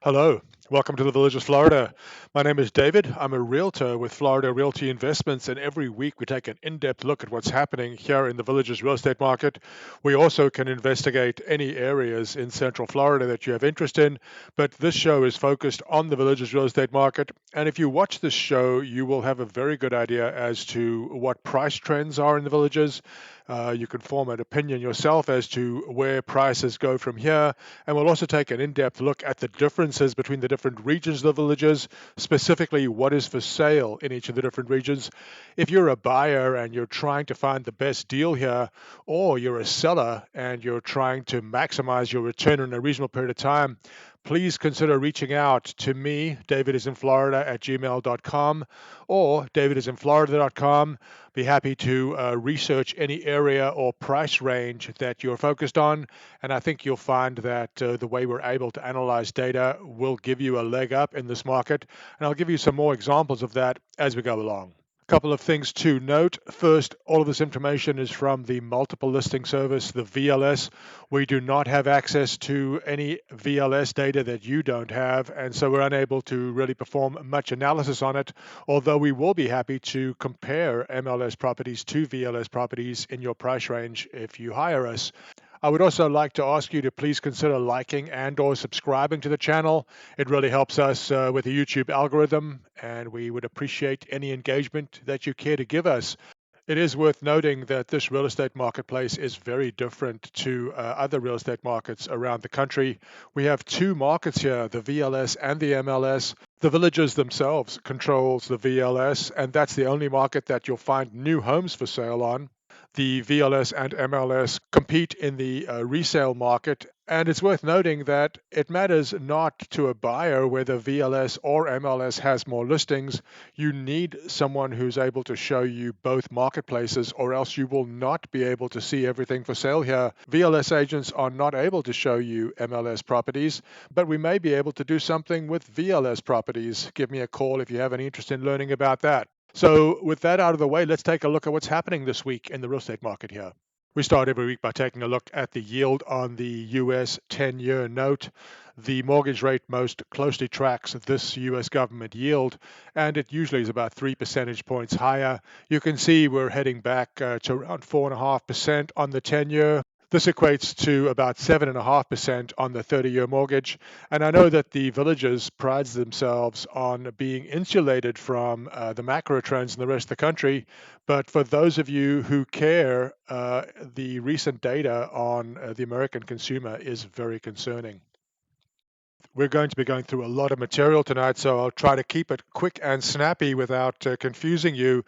Hello, welcome to the Villages, Florida. My name is David. I'm a realtor with Florida Realty Investments, and every week we take an in depth look at what's happening here in the Villages real estate market. We also can investigate any areas in Central Florida that you have interest in, but this show is focused on the Villages real estate market. And if you watch this show, you will have a very good idea as to what price trends are in the Villages. You can form an opinion yourself as to where prices go from here, and we'll also take an in-depth look at the differences between the different regions of the villages, specifically what is for sale in each of the different regions. If you're a buyer and you're trying to find the best deal here, or you're a seller and you're trying to maximize your return in a reasonable period of time, please consider reaching out to me, DavidisinFlorida at gmail.com or DavidisinFlorida.com. Be happy to research any area or price range that you're focused on. And I think you'll find that the way we're able to analyze data will give you a leg up in this market. And I'll give you some more examples of that as we go along. Couple of things to note. First, all of this information is from the multiple listing service, the VLS. We do not have access to any VLS data that you don't have, and so we're unable to really perform much analysis on it, although we will be happy to compare MLS properties to VLS properties in your price range if you hire us. I would also like to ask you to please consider liking and or subscribing to the channel. It really helps us with the YouTube algorithm, and we would appreciate any engagement that you care to give us. It is worth noting that this real estate marketplace is very different to other real estate markets around the country. We have two markets here, the VLS and the MLS. The villages themselves controls the VLS, and that's the only market that you'll find new homes for sale on. The VLS and MLS compete in the resale market, and it's worth noting that it matters not to a buyer whether VLS or MLS has more listings. You need someone who's able to show you both marketplaces, or else you will not be able to see everything for sale here. VLS agents are not able to show you MLS properties, but we may be able to do something with VLS properties. Give me a call if you have any interest in learning about that. So, with that out of the way, let's take a look at what's happening this week in the real estate market here. We start every week by taking a look at the yield on the US 10-year note. The mortgage rate most closely tracks this US government yield, and it usually is about 3 percentage points higher. You can see we're heading back to around 4.5% on the 10-year. This equates to about 7.5% on the 30-year mortgage. And I know that the villages prides themselves on being insulated from the macro trends in the rest of the country. But for those of you who care, the recent data on the American consumer is very concerning. We're going to be going through a lot of material tonight, so I'll try to keep it quick and snappy without confusing you.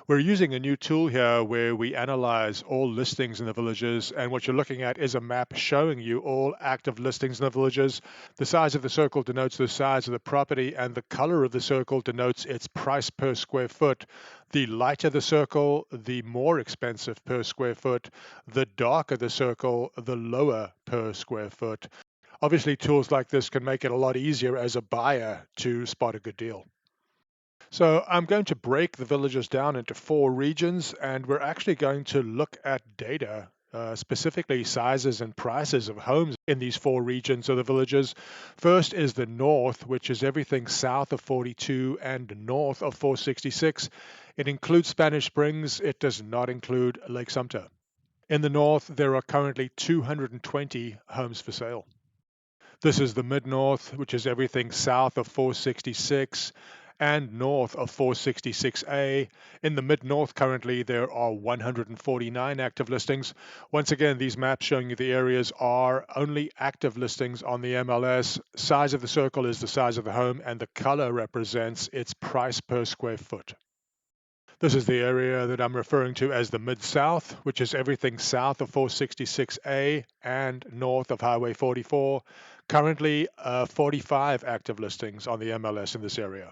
We're using a new tool here where we analyze all listings in the villages, and what you're looking at is a map showing you all active listings in the villages. The size of the circle denotes the size of the property, and the color of the circle denotes its price per square foot. The lighter the circle, the more expensive per square foot. The darker the circle, the lower per square foot. Obviously, tools like this can make it a lot easier as a buyer to spot a good deal. So I'm going to break the villages down into four regions, and we're actually going to look at data, specifically sizes and prices of homes in these four regions of the villages. First is the north, which is everything south of 42 and north of 466. It includes Spanish Springs. It does not include Lake Sumter. In the north, there are currently 220 homes for sale. This is the mid-north, which is everything south of 466 and north of 466A. In the mid-north currently, there are 149 active listings. Once again, these maps showing you the areas are only active listings on the MLS. Size of the circle is the size of the home, and the color represents its price per square foot. This is the area that I'm referring to as the Mid-South, which is everything south of 466A and north of Highway 44. Currently, 45 active listings on the MLS in this area.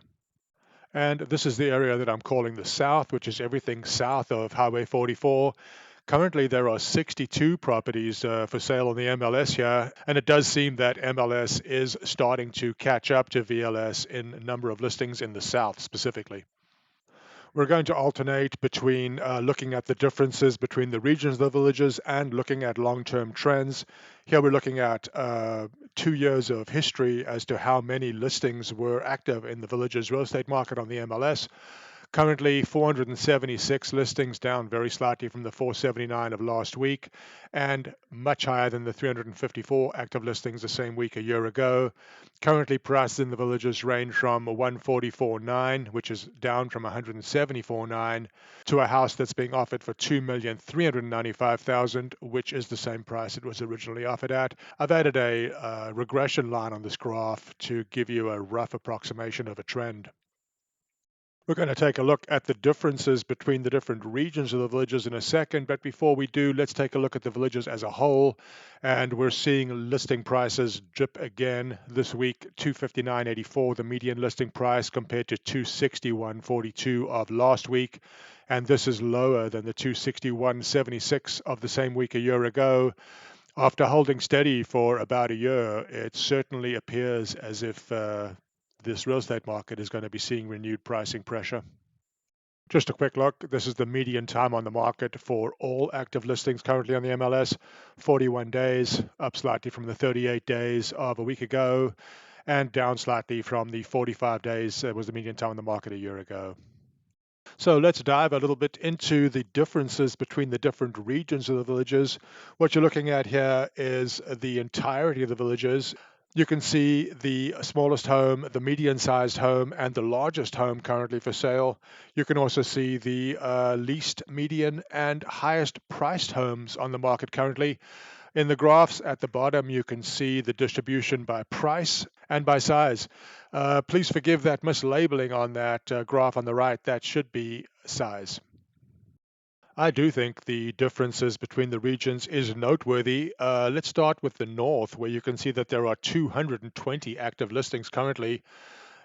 And this is the area that I'm calling the South, which is everything south of Highway 44. Currently, there are 62 properties for sale on the MLS here, and it does seem that MLS is starting to catch up to VLS in a number of listings in the South specifically. We're going to alternate between looking at the differences between the regions of the villages and looking at long-term trends. Here we're looking at 2 years of history as to how many listings were active in the villages real estate market on the MLS. Currently, 476 listings, down very slightly from the 479 of last week, and much higher than the 354 active listings the same week a year ago. Currently, prices in the villages range from 144.9, which is down from 174.9, to a house that's being offered for 2,395,000, which is the same price it was originally offered at. I've added a regression line on this graph to give you a rough approximation of a trend. We're going to take a look at the differences between the different regions of the villages in a second, but before we do, let's take a look at the villages as a whole. And we're seeing listing prices dip again this week, 259.84, the median listing price, compared to 261.42 of last week. And this is lower than the 261.76 of the same week a year ago. After holding steady for about a year, it certainly appears as if this real estate market is going to be seeing renewed pricing pressure. Just a quick look. This is the median time on the market for all active listings currently on the MLS, 41 days, up slightly from the 38 days of a week ago, and down slightly from the 45 days that was the median time on the market a year ago. So let's dive a little bit into the differences between the different regions of the villages. What you're looking at here is the entirety of the villages. You can see the smallest home, the median-sized home, and the largest home currently for sale. You can also see the least median and highest priced homes on the market currently. In the graphs at the bottom, you can see the distribution by price and by size. Please forgive that mislabeling on that graph on the right. That should be size. I do think the differences between the regions is noteworthy. Let's start with the north, where you can see that there are 220 active listings currently.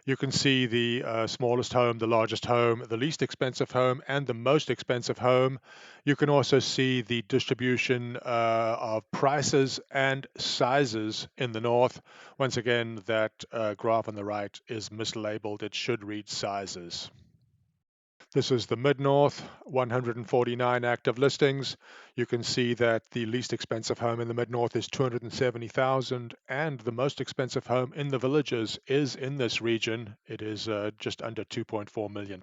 You can see the smallest home, the largest home, the least expensive home, and the most expensive home. You can also see the distribution of prices and sizes in the north. Once again, that graph on the right is mislabeled. It should read sizes. This is the mid-north, 149 active listings. You can see that the least expensive home in the mid-north is 270,000, and the most expensive home in the villages is in this region. It is just under $2.4 million.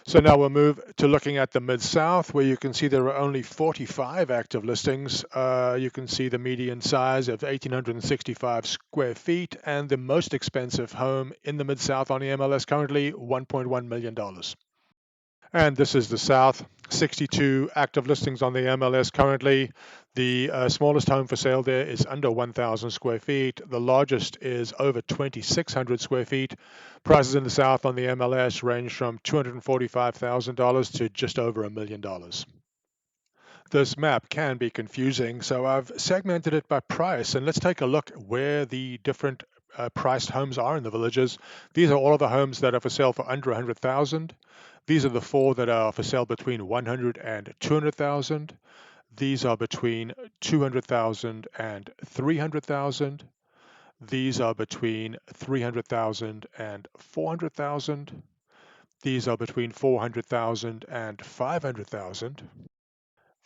So now we'll move to looking at the Mid-South, where you can see there are only 45 active listings. You can see the median size of 1,865 square feet, and the most expensive home in the Mid-South on the MLS currently, $1.1 million. And this is the South, 62 active listings on the MLS currently. The smallest home for sale there is under 1,000 square feet. The largest is over 2,600 square feet. Prices in the South on the MLS range from $245,000 to just over $1 million. This map can be confusing, so I've segmented it by price, and let's take a look where the different priced homes are in the villages. These are all of the homes that are for sale for under 100,000. These are the four that are for sale between 100 and 200,000. These are between 200,000 and 300,000. These are between 300,000 and 400,000. These are between 400,000 and 500,000.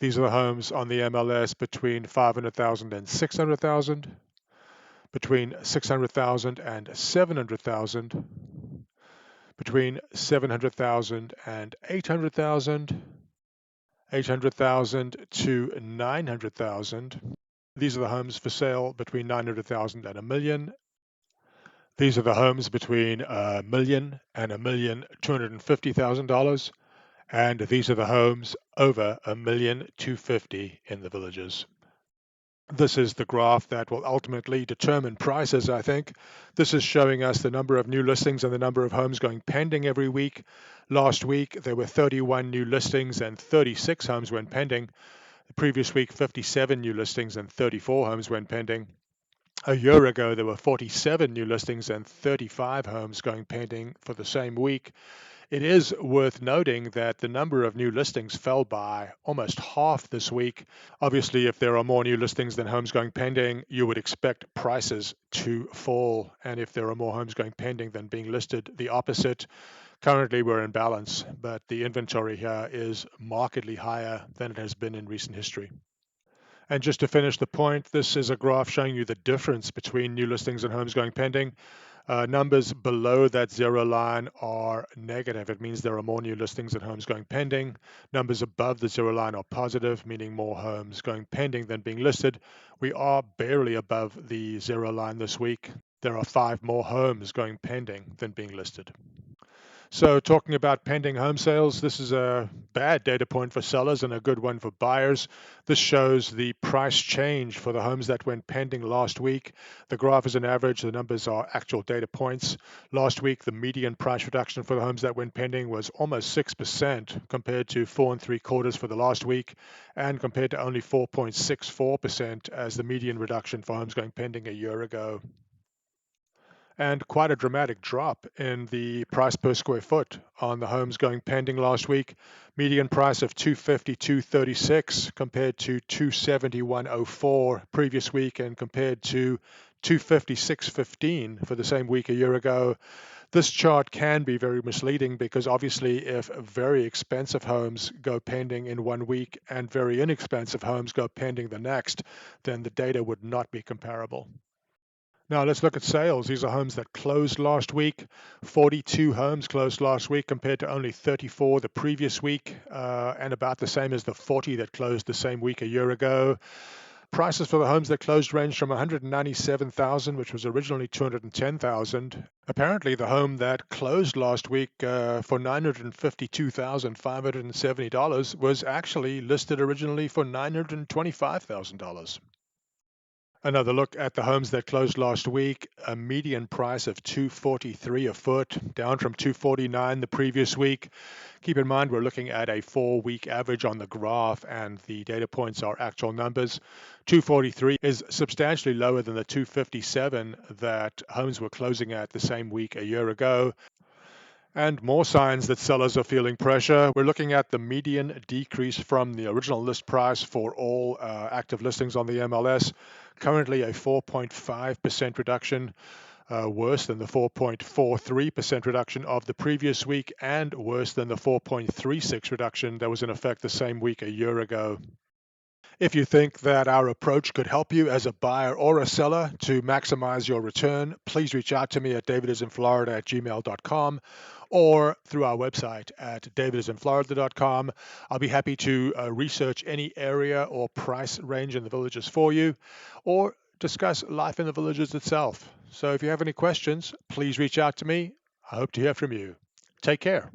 These are the homes on the MLS between 500,000 and 600,000, between 600,000 and 700,000, between 700,000 and 800,000, 800,000 to 900,000. These are the homes for sale between 900,000 and a million. These are the homes between a million and $1,250,000. And these are the homes over $1,250,000 in the villages. This is the graph that will ultimately determine prices, I think. This is showing us the number of new listings and the number of homes going pending every week. Last week, there were 31 new listings and 36 homes went pending. The previous week, 57 new listings and 34 homes went pending. A year ago, there were 47 new listings and 35 homes going pending for the same week. It is worth noting that the number of new listings fell by almost half this week. Obviously, if there are more new listings than homes going pending, you would expect prices to fall. And if there are more homes going pending than being listed, the opposite. Currently, we're in balance, but the inventory here is markedly higher than it has been in recent history. And just to finish the point, this is a graph showing you the difference between new listings and homes going pending. Numbers below that zero line are negative. It means there are more new listings and homes going pending. Numbers above the zero line are positive, meaning more homes going pending than being listed. We are barely above the zero line this week. There are 5 more homes going pending than being listed. So, talking about pending home sales, this is a bad data point for sellers and a good one for buyers. This shows the price change for the homes that went pending last week. The graph is an average, the numbers are actual data points. Last week, the median price reduction for the homes that went pending was almost 6% compared to 4.75% for the last week, and compared to only 4.64% as the median reduction for homes going pending a year ago. And quite a dramatic drop in the price per square foot on the homes going pending last week. Median price of $252.36 compared to $271.04 previous week, and compared to $256.15 for the same week a year ago. This chart can be very misleading because obviously if very expensive homes go pending in one week and very inexpensive homes go pending the next, then the data would not be comparable. Now let's look at sales. These are homes that closed last week. 42 homes closed last week compared to only 34 the previous week, and about the same as the 40 that closed the same week a year ago. Prices for the homes that closed ranged from $197,000, which was originally $210,000. Apparently, the home that closed last week for $952,570 was actually listed originally for $925,000. Another look at the homes that closed last week, a median price of $243 a foot, down from $249 the previous week. Keep in mind we're looking at a 4-week average on the graph, and the data points are actual numbers. $243 is substantially lower than the $257 that homes were closing at the same week a year ago. And more signs that sellers are feeling pressure. We're looking at the median decrease from the original list price for all active listings on the MLS. Currently a 4.5% reduction, worse than the 4.43% reduction of the previous week, and worse than the 4.36 reduction that was in effect the same week a year ago. If you think that our approach could help you as a buyer or a seller to maximize your return, please reach out to me at DavidisinFlorida@gmail.com or through our website at DavidisinFlorida.com. I'll be happy to research any area or price range in the villages for you, or discuss life in the villages itself. So if you have any questions, please reach out to me. I hope to hear from you. Take care.